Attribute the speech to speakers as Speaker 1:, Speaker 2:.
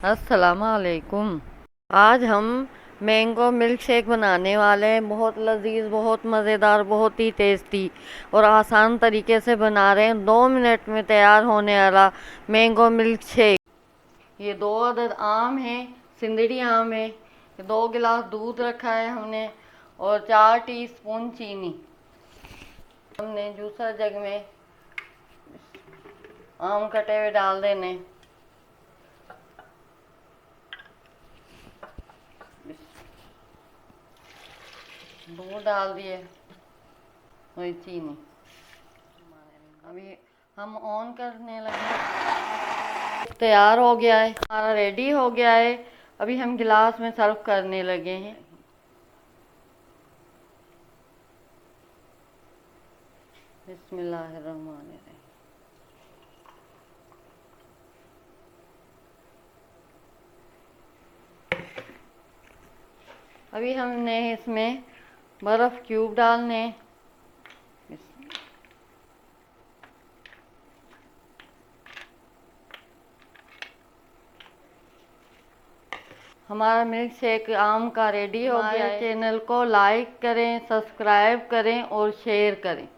Speaker 1: अस्सलाम वालेकुम। आज हम मैंगो मिल्क शेक बनाने वाले हैं। बहुत लजीज, बहुत मज़ेदार, बहुत ही टेस्टी और आसान तरीके से बना रहे हैं। 2 मिनट में तैयार होने वाला मैंगो मिल्क शेक। ये 2 अदद आम हैं, सिंदड़ी आम है। 2 गिलास दूध रखा है हमने और 4 टीस्पून चीनी। हमने जूसर जग में आम कटे हुए डाल देने। दूध डाल दिए और चीनी। अभी हम ऑन करने लगे। तैयार हो गया है, हमारा रेडी हो गया है। अभी हम गिलास में सर्व करने लगे हैं। बिस्मिल्लाहिर्रहमानिर्रहीम। अभी हमने इसमें बर्फ़ क्यूब डालने। हमारा मिल्क शेक आम का रेडी हो गया है। चैनल को लाइक करें, सब्सक्राइब करें और शेयर करें।